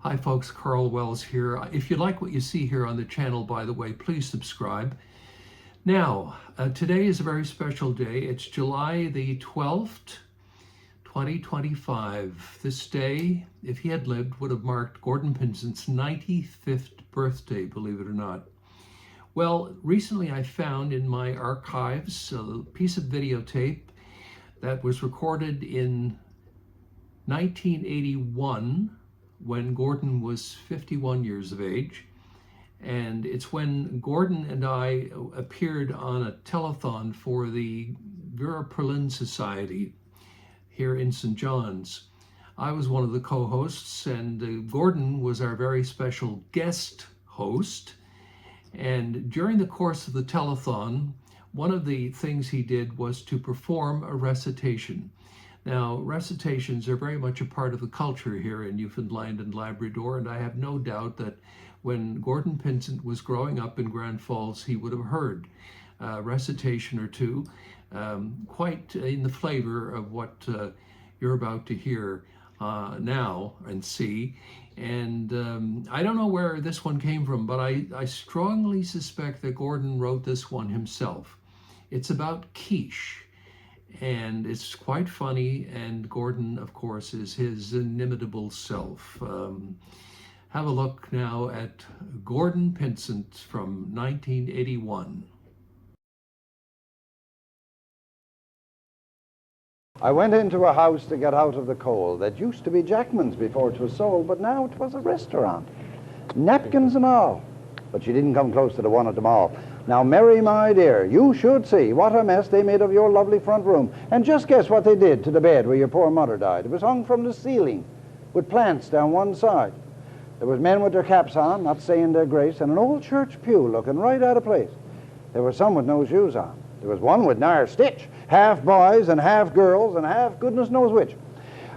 Hi folks, Carl Wells here. If you like what you see here on the channel, by the way, please subscribe. Now, today is a very special day. It's July the 12th, 2025. This day, if he had lived, would have marked Gordon Pinsent's 95th birthday, believe it or not. Well, recently I found in my archives a piece of videotape that was recorded in 1981 when Gordon was 51 years of age. And it's when Gordon and I appeared on a telethon for the Vera Perlin Society here in St. John's. I was one of the co-hosts, and Gordon was our very special guest host. And during the course of the telethon, one of the things he did was to perform a recitation. Now, recitations are very much a part of the culture here in Newfoundland and Labrador, and I have no doubt that when Gordon Pinsent was growing up in Grand Falls, he would have heard a recitation or two, quite in the flavor of what you're about to hear now and see. And I don't know where this one came from, but I strongly suspect that Gordon wrote this one himself. It's about quiche. And it's quite funny, and Gordon, of course, is his inimitable self. Have a look now at Gordon Pinsent from 1981. I went into a house to get out of the cold. That used to be Jackman's before it was sold, but now it was a restaurant. Napkins and all. But she didn't come close to the one at the mall. Now, Mary, my dear, you should see what a mess they made of your lovely front room. And just guess what they did to the bed where your poor mother died. It was hung from the ceiling with plants down one side. There was men with their caps on, not saying their grace, and an old church pew looking right out of place. There were some with no shoes on. There was one with nigh stitch, half boys and half girls and half goodness knows which.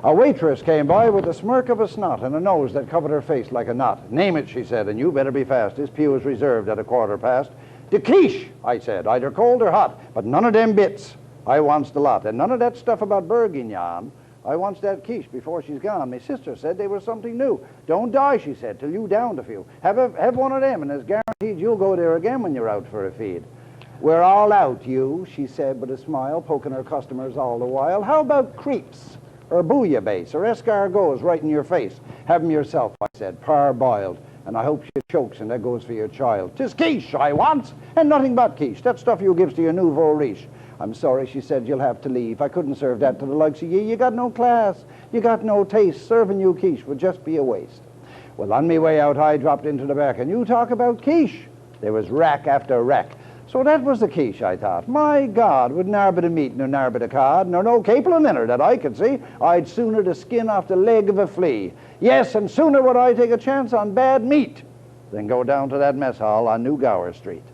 A waitress came by with the smirk of a snot and a nose that covered her face like a knot. Name it, she said, and you better be fast. This pew is reserved at 1/4 past. The quiche, I said, either cold or hot, but none of them bits. I wants the lot, and none of that stuff about bourguignon. I wants that quiche before she's gone. My sister said they were something new. Don't die, she said, till you downed a few. Have one of them, and it's guaranteed you'll go there again when you're out for a feed. We're all out, you, she said with a smile, poking her customers all the while. How about crepes, or bouillabaisse, or escargots right in your face? Have them yourself, I said, parboiled. And I hope she chokes, and that goes for your child. 'Tis quiche I want, and nothing but quiche. That stuff you gives to your nouveau riche. I'm sorry, she said, you'll have to leave. I couldn't serve that to the likes of ye. You got no class. You got no taste. Serving you quiche would just be a waste. Well, on me way out, I dropped into the back, and you talk about quiche. There was rack after rack. So that was the quiche, I thought. My God, with nar bit of meat, nor nar bit of cod, nor no capelin in her that I could see, I'd sooner the skin off the leg of a flea. Yes, and sooner would I take a chance on bad meat than go down to that mess hall on New Gower Street.